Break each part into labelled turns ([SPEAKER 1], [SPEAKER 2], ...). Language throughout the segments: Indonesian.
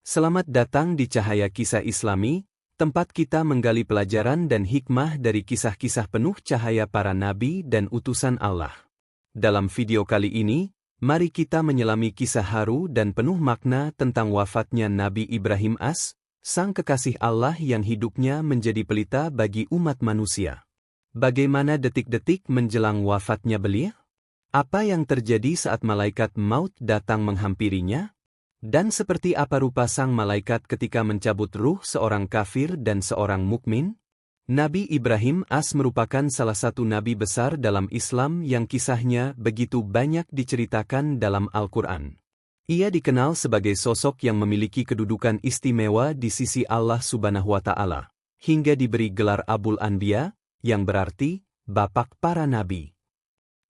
[SPEAKER 1] Selamat datang di Cahaya Kisah Islami, tempat kita menggali pelajaran dan hikmah dari kisah-kisah penuh cahaya para nabi dan utusan Allah. Dalam video kali ini, mari kita menyelami kisah haru dan penuh makna tentang wafatnya Nabi Ibrahim AS, sang kekasih Allah yang hidupnya menjadi pelita bagi umat manusia. Bagaimana detik-detik menjelang wafatnya beliau? Apa yang terjadi saat malaikat maut datang menghampirinya? Dan seperti apa rupa sang malaikat ketika mencabut ruh seorang kafir dan seorang mukmin? Nabi Ibrahim AS merupakan salah satu nabi besar dalam Islam yang kisahnya begitu banyak diceritakan dalam Al-Quran. Ia dikenal sebagai sosok yang memiliki kedudukan istimewa di sisi Allah Subhanahu wa Ta'ala, hingga diberi gelar Abul Anbiya, yang berarti bapak para nabi.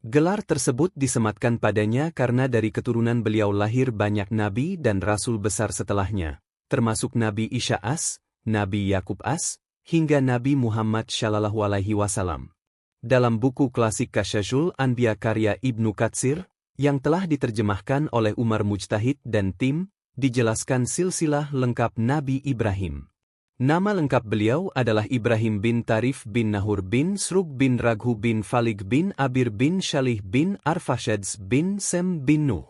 [SPEAKER 1] Gelar tersebut disematkan padanya karena dari keturunan beliau lahir banyak nabi dan rasul besar setelahnya, termasuk Nabi Isa AS, Nabi Yakub AS, hingga Nabi Muhammad SAW. Dalam buku klasik Kasyaful Anbiya karya Ibnu Katsir, yang telah diterjemahkan oleh Umar Mujtahid dan tim, dijelaskan silsilah lengkap Nabi Ibrahim. Nama lengkap beliau adalah Ibrahim bin Tarif bin Nahur bin Srug bin Raghu bin Falig bin Abir bin Shalih bin Arfasheds bin Sem bin Nuh.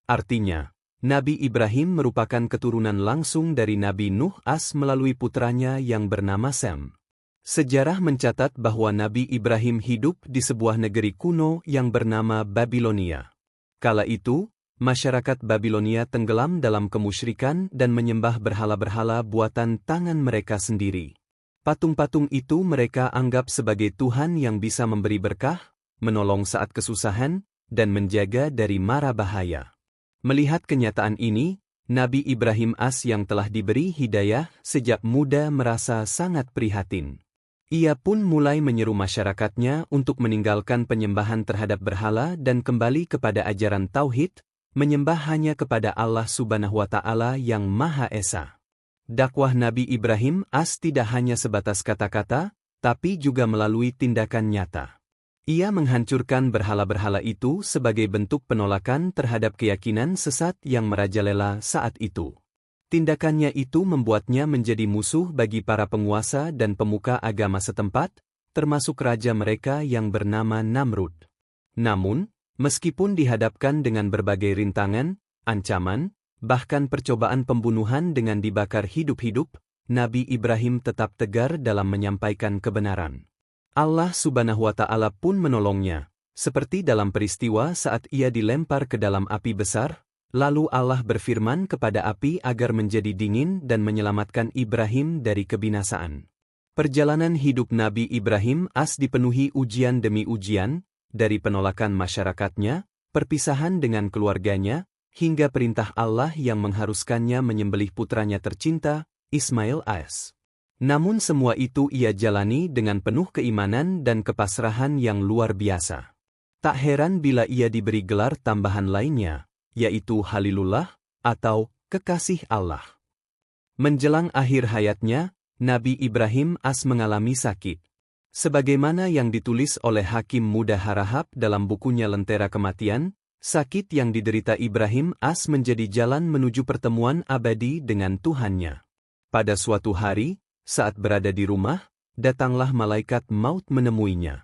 [SPEAKER 1] Artinya, Nabi Ibrahim merupakan keturunan langsung dari Nabi Nuh AS melalui putranya yang bernama Sem. Sejarah mencatat bahwa Nabi Ibrahim hidup di sebuah negeri kuno yang bernama Babilonia. Kala itu, masyarakat Babilonia tenggelam dalam kemusyrikan dan menyembah berhala-berhala buatan tangan mereka sendiri. Patung-patung itu mereka anggap sebagai Tuhan yang bisa memberi berkah, menolong saat kesusahan, dan menjaga dari mara bahaya. Melihat kenyataan ini, Nabi Ibrahim AS yang telah diberi hidayah sejak muda merasa sangat prihatin. Ia pun mulai menyeru masyarakatnya untuk meninggalkan penyembahan terhadap berhala dan kembali kepada ajaran Tauhid, menyembah hanya kepada Allah Subhanahu wa Ta'ala yang Maha Esa. Dakwah Nabi Ibrahim AS tidak hanya sebatas kata-kata, tapi juga melalui tindakan nyata. Ia menghancurkan berhala-berhala itu sebagai bentuk penolakan terhadap keyakinan sesat yang merajalela saat itu. Tindakannya itu membuatnya menjadi musuh bagi para penguasa dan pemuka agama setempat, termasuk raja mereka yang bernama Namrud. Namun, meskipun dihadapkan dengan berbagai rintangan, ancaman, bahkan percobaan pembunuhan dengan dibakar hidup-hidup, Nabi Ibrahim tetap tegar dalam menyampaikan kebenaran. Allah Subhanahu wa Ta'ala pun menolongnya, seperti dalam peristiwa saat ia dilempar ke dalam api besar, lalu Allah berfirman kepada api agar menjadi dingin dan menyelamatkan Ibrahim dari kebinasaan. Perjalanan hidup Nabi Ibrahim AS dipenuhi ujian demi ujian, dari penolakan masyarakatnya, perpisahan dengan keluarganya, hingga perintah Allah yang mengharuskannya menyembelih putranya tercinta, Ismail AS. Namun semua itu ia jalani dengan penuh keimanan dan kepasrahan yang luar biasa. Tak heran bila ia diberi gelar tambahan lainnya, yaitu Halilullah, atau kekasih Allah. Menjelang akhir hayatnya, Nabi Ibrahim AS mengalami sakit. Sebagaimana yang ditulis oleh Hakim Muda Harahap dalam bukunya Lentera Kematian, sakit yang diderita Ibrahim AS menjadi jalan menuju pertemuan abadi dengan Tuhannya. Pada suatu hari, saat berada di rumah, datanglah malaikat maut menemuinya.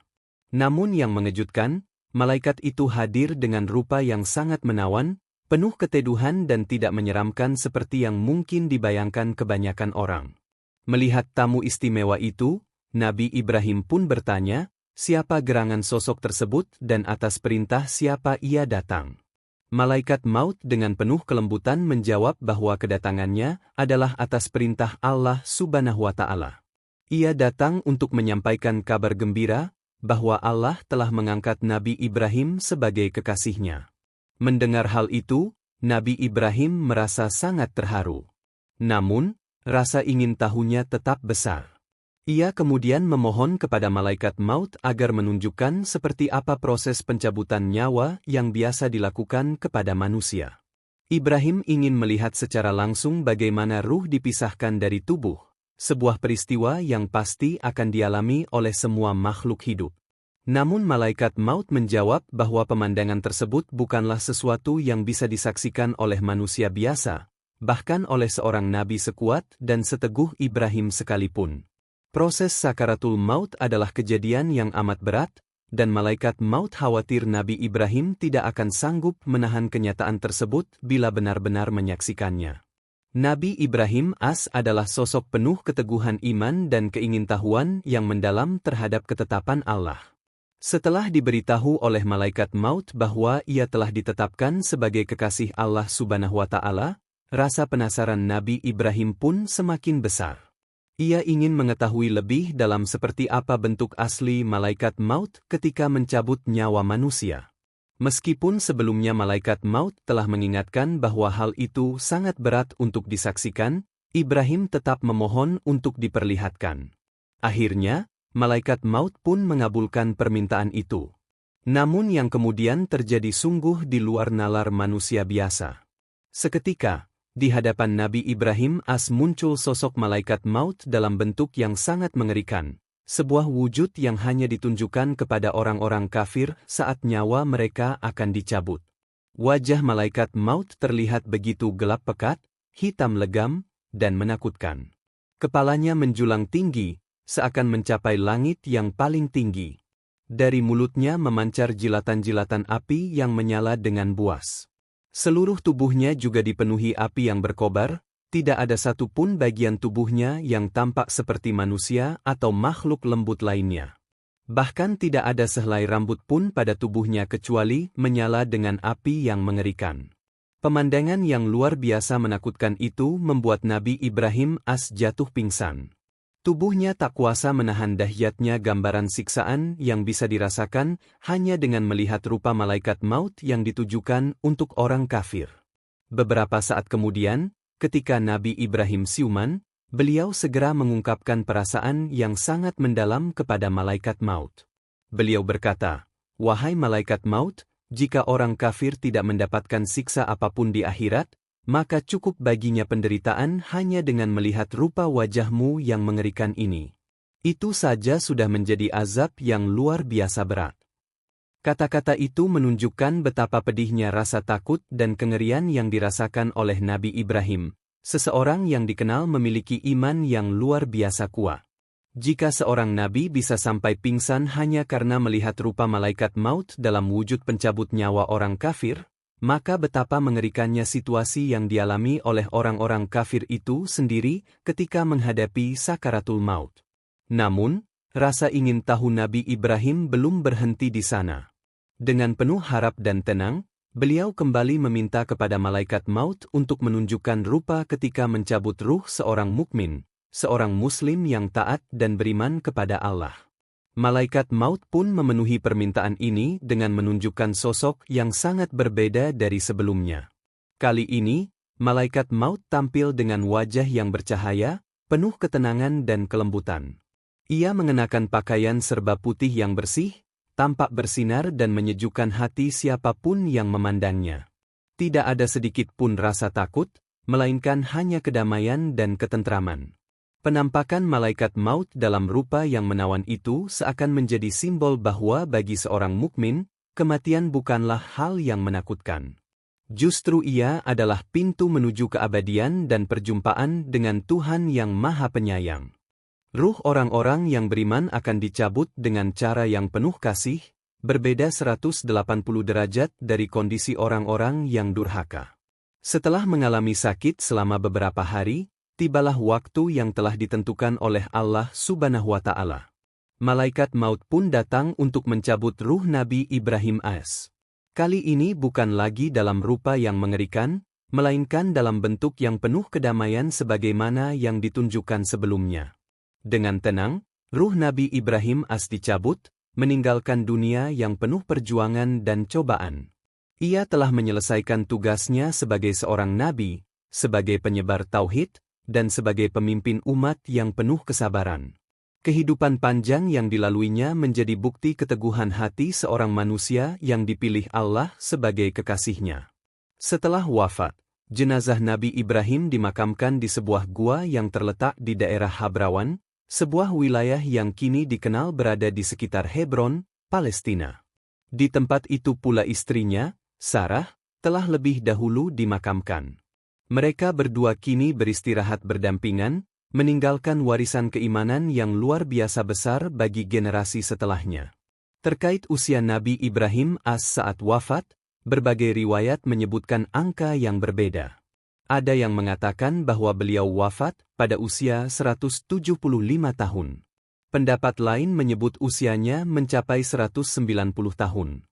[SPEAKER 1] Namun yang mengejutkan, malaikat itu hadir dengan rupa yang sangat menawan, penuh keteduhan dan tidak menyeramkan seperti yang mungkin dibayangkan kebanyakan orang. Melihat tamu istimewa itu, Nabi Ibrahim pun bertanya, siapa gerangan sosok tersebut dan atas perintah siapa ia datang. Malaikat maut dengan penuh kelembutan menjawab bahwa kedatangannya adalah atas perintah Allah Subhanahu wa Ta'ala. Ia datang untuk menyampaikan kabar gembira, bahwa Allah telah mengangkat Nabi Ibrahim sebagai kekasihnya. Mendengar hal itu, Nabi Ibrahim merasa sangat terharu. Namun, rasa ingin tahunya tetap besar. Ia kemudian memohon kepada malaikat maut agar menunjukkan seperti apa proses pencabutan nyawa yang biasa dilakukan kepada manusia. Ibrahim ingin melihat secara langsung bagaimana ruh dipisahkan dari tubuh, sebuah peristiwa yang pasti akan dialami oleh semua makhluk hidup. Namun malaikat maut menjawab bahwa pemandangan tersebut bukanlah sesuatu yang bisa disaksikan oleh manusia biasa, bahkan oleh seorang nabi sekuat dan seteguh Ibrahim sekalipun. Proses sakaratul maut adalah kejadian yang amat berat, dan malaikat maut khawatir Nabi Ibrahim tidak akan sanggup menahan kenyataan tersebut bila benar-benar menyaksikannya. Nabi Ibrahim adalah sosok penuh keteguhan iman dan keingintahuan yang mendalam terhadap ketetapan Allah. Setelah diberitahu oleh malaikat maut bahwa ia telah ditetapkan sebagai kekasih Allah Subhanahu wa Ta'ala, rasa penasaran Nabi Ibrahim pun semakin besar. Ia ingin mengetahui lebih dalam seperti apa bentuk asli malaikat maut ketika mencabut nyawa manusia. Meskipun sebelumnya malaikat maut telah mengingatkan bahwa hal itu sangat berat untuk disaksikan, Ibrahim tetap memohon untuk diperlihatkan. Akhirnya, malaikat maut pun mengabulkan permintaan itu. Namun yang kemudian terjadi sungguh di luar nalar manusia biasa. Seketika, di hadapan Nabi Ibrahim muncul sosok malaikat maut dalam bentuk yang sangat mengerikan, sebuah wujud yang hanya ditunjukkan kepada orang-orang kafir saat nyawa mereka akan dicabut. Wajah malaikat maut terlihat begitu gelap pekat, hitam legam, dan menakutkan. Kepalanya menjulang tinggi, seakan mencapai langit yang paling tinggi. Dari mulutnya memancar jilatan-jilatan api yang menyala dengan buas. Seluruh tubuhnya juga dipenuhi api yang berkobar, tidak ada satu pun bagian tubuhnya yang tampak seperti manusia atau makhluk lembut lainnya. Bahkan tidak ada sehelai rambut pun pada tubuhnya kecuali menyala dengan api yang mengerikan. Pemandangan yang luar biasa menakutkan itu membuat Nabi Ibrahim jatuh pingsan. Tubuhnya tak kuasa menahan dahsyatnya gambaran siksaan yang bisa dirasakan hanya dengan melihat rupa malaikat maut yang ditujukan untuk orang kafir. Beberapa saat kemudian, ketika Nabi Ibrahim siuman, beliau segera mengungkapkan perasaan yang sangat mendalam kepada malaikat maut. Beliau berkata, "Wahai malaikat maut, jika orang kafir tidak mendapatkan siksa apapun di akhirat, maka cukup baginya penderitaan hanya dengan melihat rupa wajahmu yang mengerikan ini. Itu saja sudah menjadi azab yang luar biasa berat." Kata-kata itu menunjukkan betapa pedihnya rasa takut dan kengerian yang dirasakan oleh Nabi Ibrahim, seseorang yang dikenal memiliki iman yang luar biasa kuat. Jika seorang nabi bisa sampai pingsan hanya karena melihat rupa malaikat maut dalam wujud pencabut nyawa orang kafir, maka betapa mengerikannya situasi yang dialami oleh orang-orang kafir itu sendiri ketika menghadapi sakaratul maut. Namun, rasa ingin tahu Nabi Ibrahim belum berhenti di sana. Dengan penuh harap dan tenang, beliau kembali meminta kepada malaikat maut untuk menunjukkan rupa ketika mencabut ruh seorang mukmin, seorang muslim yang taat dan beriman kepada Allah. Malaikat maut pun memenuhi permintaan ini dengan menunjukkan sosok yang sangat berbeda dari sebelumnya. Kali ini, malaikat maut tampil dengan wajah yang bercahaya, penuh ketenangan dan kelembutan. Ia mengenakan pakaian serba putih yang bersih, tampak bersinar dan menyejukkan hati siapapun yang memandangnya. Tidak ada sedikit pun rasa takut, melainkan hanya kedamaian dan ketentraman. Penampakan malaikat maut dalam rupa yang menawan itu seakan menjadi simbol bahwa bagi seorang mukmin, kematian bukanlah hal yang menakutkan. Justru ia adalah pintu menuju keabadian dan perjumpaan dengan Tuhan yang Maha Penyayang. Ruh orang-orang yang beriman akan dicabut dengan cara yang penuh kasih, berbeda 180 derajat dari kondisi orang-orang yang durhaka. Setelah mengalami sakit selama beberapa hari, tibalah waktu yang telah ditentukan oleh Allah Subhanahu wa Ta'ala. Malaikat maut pun datang untuk mencabut ruh Nabi Ibrahim Kali ini bukan lagi dalam rupa yang mengerikan, melainkan dalam bentuk yang penuh kedamaian sebagaimana yang ditunjukkan sebelumnya. Dengan tenang, ruh Nabi Ibrahim dicabut, meninggalkan dunia yang penuh perjuangan dan cobaan. Ia telah menyelesaikan tugasnya sebagai seorang nabi, sebagai penyebar tauhid, dan sebagai pemimpin umat yang penuh kesabaran. Kehidupan panjang yang dilaluinya menjadi bukti keteguhan hati seorang manusia yang dipilih Allah sebagai kekasihnya. Setelah wafat, jenazah Nabi Ibrahim dimakamkan di sebuah gua yang terletak di daerah Habrawan, sebuah wilayah yang kini dikenal berada di sekitar Hebron, Palestina. Di tempat itu pula istrinya, Sarah, telah lebih dahulu dimakamkan. Mereka berdua kini beristirahat berdampingan, meninggalkan warisan keimanan yang luar biasa besar bagi generasi setelahnya. Terkait usia Nabi Ibrahim saat wafat, berbagai riwayat menyebutkan angka yang berbeda. Ada yang mengatakan bahwa beliau wafat pada usia 175 tahun. Pendapat lain menyebut usianya mencapai 190 tahun.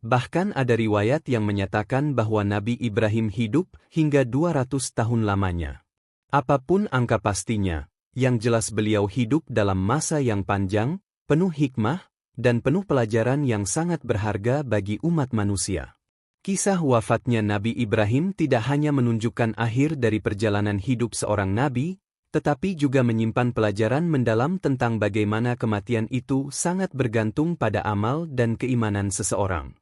[SPEAKER 1] Bahkan ada riwayat yang menyatakan bahwa Nabi Ibrahim hidup hingga 200 tahun lamanya. Apapun angka pastinya, yang jelas beliau hidup dalam masa yang panjang, penuh hikmah, dan penuh pelajaran yang sangat berharga bagi umat manusia. Kisah wafatnya Nabi Ibrahim tidak hanya menunjukkan akhir dari perjalanan hidup seorang nabi, tetapi juga menyimpan pelajaran mendalam tentang bagaimana kematian itu sangat bergantung pada amal dan keimanan seseorang.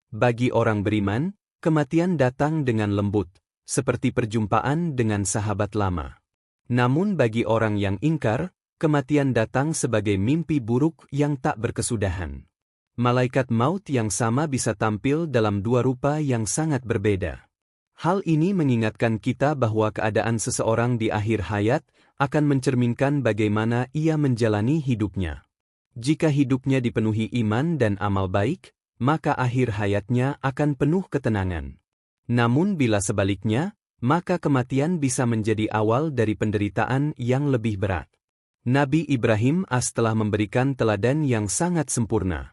[SPEAKER 1] Bagi orang beriman, kematian datang dengan lembut, seperti perjumpaan dengan sahabat lama. Namun bagi orang yang ingkar, kematian datang sebagai mimpi buruk yang tak berkesudahan. Malaikat maut yang sama bisa tampil dalam dua rupa yang sangat berbeda. Hal ini mengingatkan kita bahwa keadaan seseorang di akhir hayat akan mencerminkan bagaimana ia menjalani hidupnya. Jika hidupnya dipenuhi iman dan amal baik, maka akhir hayatnya akan penuh ketenangan. Namun bila sebaliknya, maka kematian bisa menjadi awal dari penderitaan yang lebih berat. Nabi Ibrahim telah memberikan teladan yang sangat sempurna.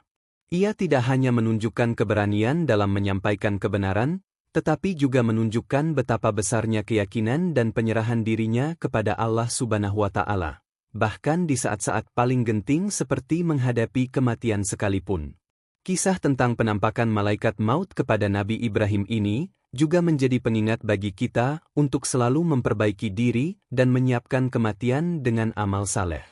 [SPEAKER 1] Ia tidak hanya menunjukkan keberanian dalam menyampaikan kebenaran, tetapi juga menunjukkan betapa besarnya keyakinan dan penyerahan dirinya kepada Allah Subhanahu wa Ta'ala, bahkan di saat-saat paling genting seperti menghadapi kematian sekalipun. Kisah tentang penampakan malaikat maut kepada Nabi Ibrahim ini juga menjadi pengingat bagi kita untuk selalu memperbaiki diri dan menyiapkan kematian dengan amal saleh.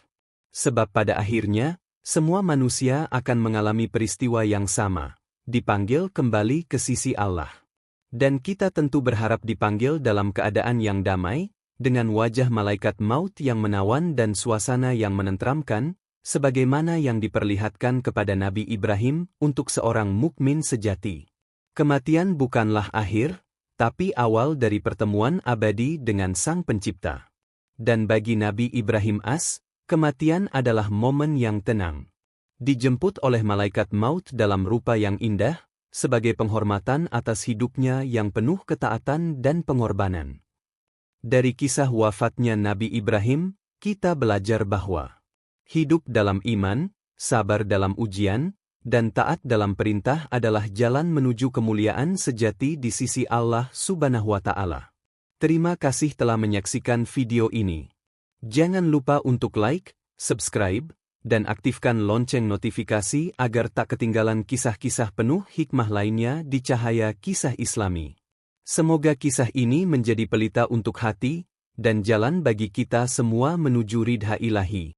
[SPEAKER 1] Sebab pada akhirnya, semua manusia akan mengalami peristiwa yang sama, dipanggil kembali ke sisi Allah. Dan kita tentu berharap dipanggil dalam keadaan yang damai, dengan wajah malaikat maut yang menawan dan suasana yang menenteramkan, sebagaimana yang diperlihatkan kepada Nabi Ibrahim untuk seorang mukmin sejati. Kematian bukanlah akhir, tapi awal dari pertemuan abadi dengan Sang Pencipta. Dan bagi Nabi Ibrahim kematian adalah momen yang tenang. Dijemput oleh malaikat maut dalam rupa yang indah, sebagai penghormatan atas hidupnya yang penuh ketaatan dan pengorbanan. Dari kisah wafatnya Nabi Ibrahim, kita belajar bahwa hidup dalam iman, sabar dalam ujian, dan taat dalam perintah adalah jalan menuju kemuliaan sejati di sisi Allah Subhanahu wa Ta'ala. Terima kasih telah menyaksikan video ini. Jangan lupa untuk like, subscribe, dan aktifkan lonceng notifikasi agar tak ketinggalan kisah-kisah penuh hikmah lainnya di Cahaya Kisah Islami. Semoga kisah ini menjadi pelita untuk hati, dan jalan bagi kita semua menuju ridha ilahi.